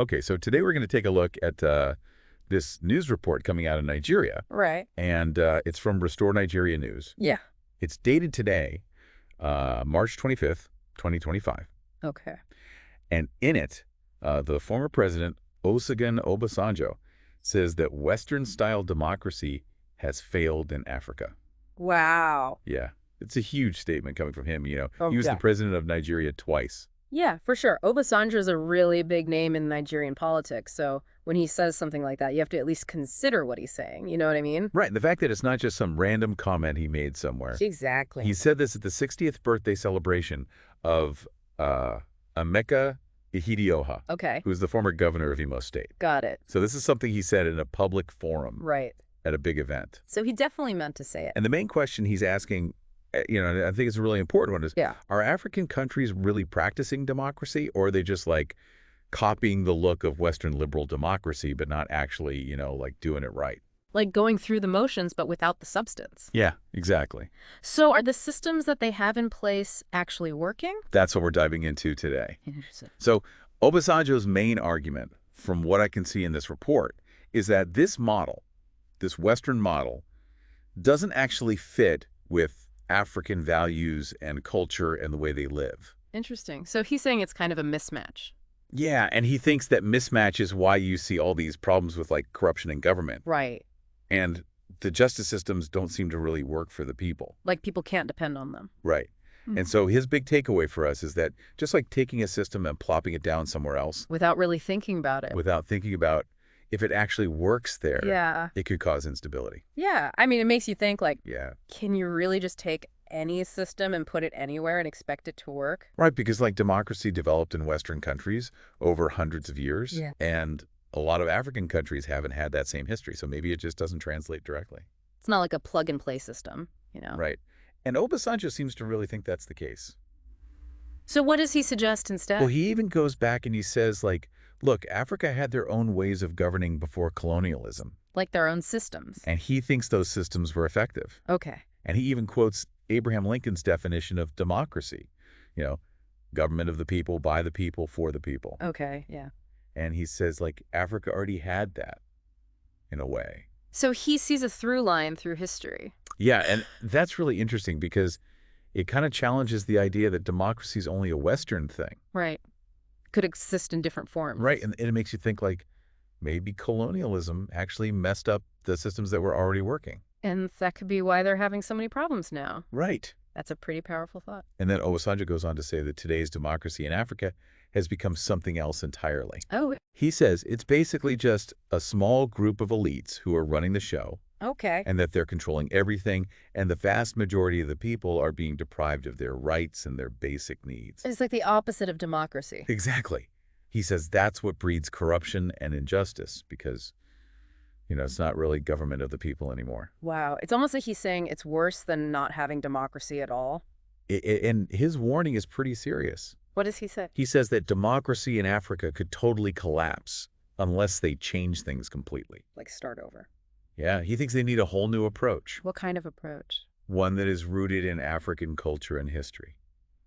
Okay, so today we're going to take a look at this news report coming out of Nigeria, Right. and it's from Restore Nigeria News. Yeah. It's dated today, March 25th, 2025. Okay. And in it, the former president, Olusegun Obasanjo, says that Western-style democracy has failed in Africa. Wow. Yeah, it's a huge statement coming from him. Oh, He was the yeah. president of Nigeria twice. Yeah, for sure. Obasanjo is a really big name in Nigerian politics, so when he says something like that, you have to at least consider what he's saying. You know what I mean? Right, and the fact that it's not just some random comment he made somewhere. Exactly. He said this at the 60th birthday celebration of Emeka Ihedioha, Okay. who was the former governor of Imo State. Got it. So this is something he said in a public forum Right. at a big event. So he definitely meant to say it. And the main question he's asking, and I think it's a really important one, is Yeah. are African countries really practicing democracy, or are they just like copying the look of Western liberal democracy, but not actually, like doing it right? Like going through the motions, but without the substance. Yeah, exactly. So are the systems that they have in place actually working? That's what we're diving into today. Interesting. So Obasanjo's main argument, from what I can see in this report, is that this model, this Western model, doesn't actually fit with African values and culture and the way they live. Interesting. So he's saying it's kind of a mismatch. Yeah, and he thinks that mismatch is why you see all these problems with like corruption in government. Right. And the justice systems don't seem to really work for the people. Like people can't depend on them. Right. And so his big takeaway for us is that just like taking a system and plopping it down somewhere else Without really thinking about it. without thinking about if it actually works there, Yeah. it could cause instability. Yeah. I mean, it makes you think, like, Yeah. can you really just take any system and put it anywhere and expect it to work? Right, because like democracy developed in Western countries over hundreds of years. Yeah. And a lot of African countries haven't had that same history. So maybe it just doesn't translate directly. It's not like a plug-and-play system, you know? Right. And Obasanjo seems to really think that's the case. So what does he suggest instead? Well, he even goes back and he says, like, look, Africa had their own ways of governing before colonialism. Like their own systems. And he thinks those systems were effective. Okay. And he even quotes Abraham Lincoln's definition of democracy, government of the people, by the people, for the people. Okay, yeah. And he says, like, Africa already had that in a way. So he sees a through line through history. Yeah, and that's really interesting because it kind of challenges the idea that democracy is only a Western thing. Right. Could exist in different forms. Right, and it makes you think, like, maybe colonialism actually messed up the systems that were already working. And that could be why they're having so many problems now. Right. That's a pretty powerful thought. And then Obasanjo goes on to say that today's democracy in Africa has become something else entirely. Oh, He says it's basically just a small group of elites who are running the show okay. and that they're controlling everything, and the vast majority of the people are being deprived of their rights and their basic needs. It's like the opposite of democracy. Exactly. He says that's what breeds corruption and injustice because, it's not really government of the people anymore. Wow. It's almost like he's saying it's worse than not having democracy at all. And his warning is pretty serious. What does he say? He says that democracy in Africa could totally collapse unless they change things completely. Like start over. Yeah, he thinks they need a whole new approach, What kind of approach? one that is rooted in African culture and history.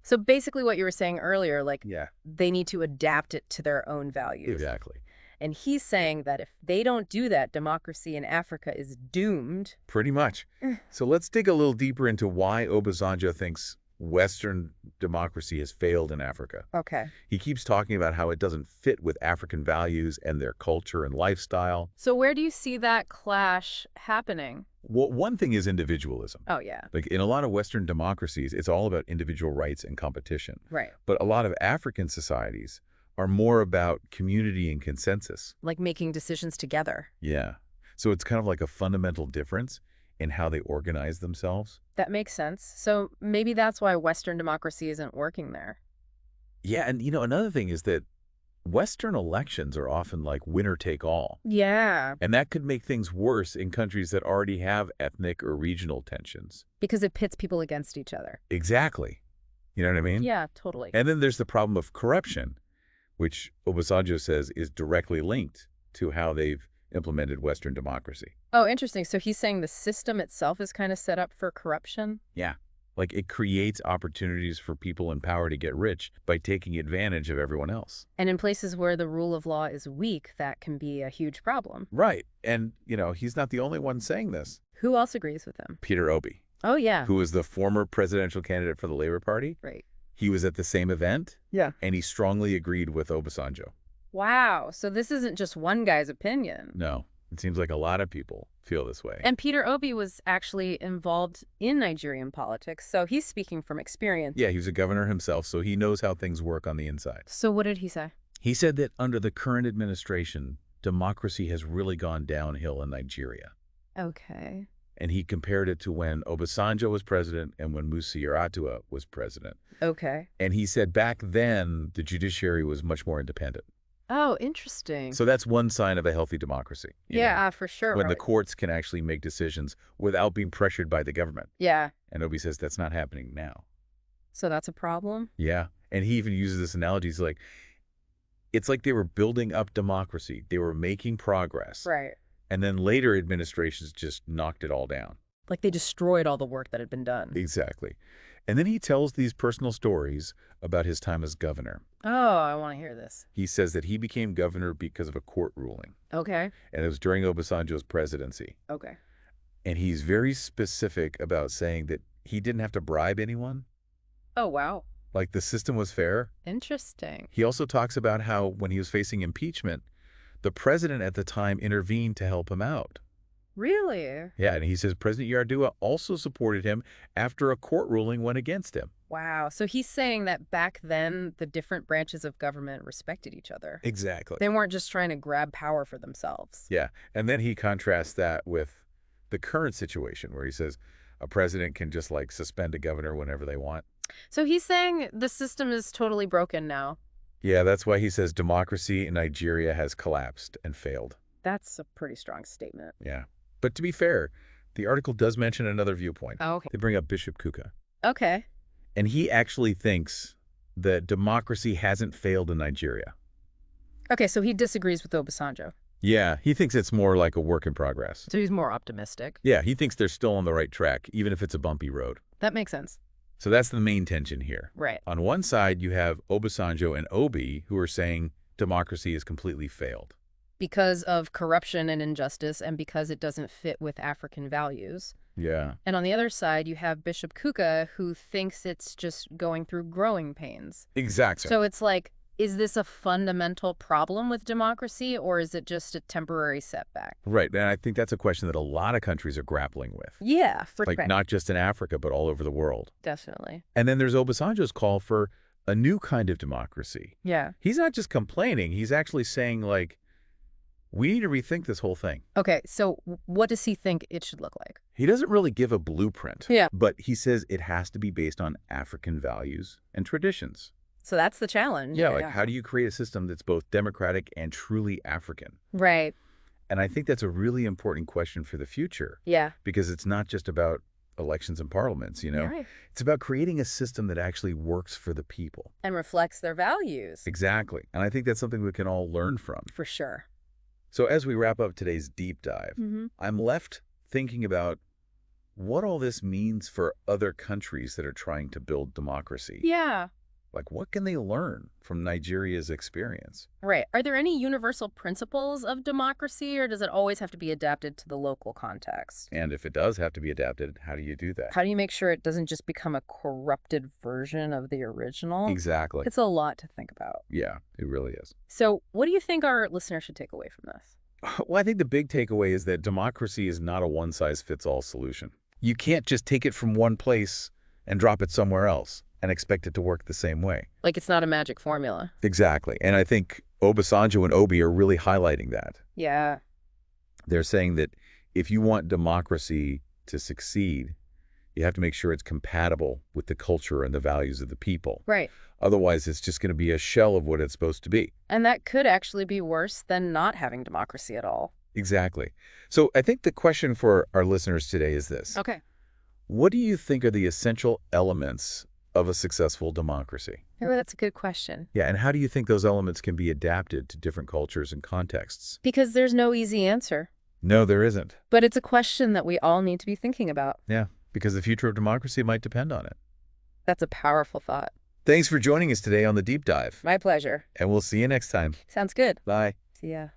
So basically what you were saying earlier, like Yeah, they need to adapt it to their own values. exactly. And he's saying that if they don't do that, democracy in Africa is doomed. Pretty much. So let's dig a little deeper into why Obasanjo thinks Western democracy has failed in Africa. Okay. He keeps talking about how it doesn't fit with African values and their culture and lifestyle. So where do you see that clash happening? Well, one thing is individualism. Oh, yeah. Like in a lot of Western democracies, it's all about individual rights and competition. Right. But a lot of African societies are more about community and consensus. Like making decisions together. Yeah. So it's kind of like a fundamental difference in how they organize themselves. That makes sense. So maybe that's why Western democracy isn't working there. Yeah, and another thing is that Western elections are often like winner take all. Yeah. And that could make things worse in countries that already have ethnic or regional tensions. Because it pits people against each other. Exactly. You know what I mean? Yeah, totally. And then there's the problem of corruption, which Obasanjo says is directly linked to how they've implemented Western democracy. Oh, interesting. So he's saying the system itself is kind of set up for corruption? Yeah. Like, it creates opportunities for people in power to get rich by taking advantage of everyone else. And in places where the rule of law is weak, that can be a huge problem. Right. And, he's not the only one saying this. Who else agrees with him? Peter Obi, Oh, yeah. who was the former presidential candidate for the Labour Party. Right. He was at the same event. Yeah. And he strongly agreed with Obasanjo. Wow. So this isn't just one guy's opinion. No, it seems like a lot of people feel this way. And Peter Obi was actually involved in Nigerian politics, so he's speaking from experience. Yeah, he was a governor himself, so he knows how things work on the inside. So what did he say? He said that under the current administration, democracy has really gone downhill in Nigeria. Okay. And he compared it to when Obasanjo was president and when Musa Yar'Adua was president. Okay. And he said back then, the judiciary was much more independent. Oh, interesting. So that's one sign of a healthy democracy. For sure. When the courts can actually make decisions without being pressured by the government. Yeah. And Obi says that's not happening now. So that's a problem? Yeah. And he even uses this analogy. He's like, it's like they were building up democracy. They were making progress. Right. And then later administrations just knocked it all down. Like they destroyed all the work that had been done. Exactly. And then he tells these personal stories about his time as governor. Oh, I want to hear this. He says that he became governor because of a court ruling. Okay. And it was during Obasanjo's presidency. Okay. And he's very specific about saying that he didn't have to bribe anyone. Oh, wow. Like the system was fair. Interesting. He also talks about how when he was facing impeachment, the president at the time intervened to help him out. Really? Yeah, and he says President Yar'Adua also supported him after a court ruling went against him. Wow. So he's saying that back then, the different branches of government respected each other. Exactly. They weren't just trying to grab power for themselves. Yeah, and then he contrasts that with the current situation where he says a president can just like suspend a governor whenever they want. So he's saying the system is totally broken now. Yeah, that's why he says democracy in Nigeria has collapsed and failed. That's a pretty strong statement. Yeah. But to be fair, the article does mention another viewpoint. Oh, okay. They bring up Bishop Kuka. Okay. And he actually thinks that democracy hasn't failed in Nigeria. Okay, so he disagrees with Obasanjo. Yeah, he thinks it's more like a work in progress. So he's more optimistic. Yeah, he thinks they're still on the right track, even if it's a bumpy road. That makes sense. So that's the main tension here. Right. On one side, you have Obasanjo and Obi, who are saying democracy has completely failed. Because of corruption and injustice and because it doesn't fit with African values. Yeah. And on the other side, you have Bishop Kuka, who thinks it's just going through growing pains. Exactly. So it's like, is this a fundamental problem with democracy, or is it just a temporary setback? Right. And I think that's a question that a lot of countries are grappling with. Yeah, for Like, sure. not just in Africa, but all over the world. Definitely. And then there's Obasanjo's call for a new kind of democracy. Yeah. He's not just complaining. He's actually saying, like, we need to rethink this whole thing. Okay, so what does he think it should look like? He doesn't really give a blueprint. Yeah. But he says it has to be based on African values and traditions. So that's the challenge. Yeah, like how do you create a system that's both democratic and truly African? Right. And I think that's a really important question for the future. Yeah. Because it's not just about elections and parliaments, Right. It's about creating a system that actually works for the people. And reflects their values. Exactly. And I think that's something we can all learn from. For sure. So as we wrap up today's deep dive, I'm left thinking about what all this means for other countries that are trying to build democracy. Yeah. Like, what can they learn from Nigeria's experience? Right. Are there any universal principles of democracy, or does it always have to be adapted to the local context? And if it does have to be adapted, how do you do that? How do you make sure it doesn't just become a corrupted version of the original? Exactly. It's a lot to think about. Yeah, it really is. So what do you think our listeners should take away from this? Well, I think the big takeaway is that democracy is not a one-size-fits-all solution. You can't just take it from one place and drop it somewhere else and expect it to work the same way. Like it's not a magic formula. Exactly. And I think Obasanjo and Obi are really highlighting that. Yeah. They're saying that if you want democracy to succeed, you have to make sure it's compatible with the culture and the values of the people. Right. Otherwise, it's just going to be a shell of what it's supposed to be. And that could actually be worse than not having democracy at all. Exactly. So I think the question for our listeners today is this. Okay. What do you think are the essential elements of a successful democracy? Oh, that's a good question. Yeah, and how do you think those elements can be adapted to different cultures and contexts? Because there's no easy answer. No, there isn't. But it's a question that we all need to be thinking about. Yeah. because the future of democracy might depend on it. That's a powerful thought. Thanks for joining us today on The Deep Dive, My pleasure. and we'll see you next time. Sounds good. Bye. See ya.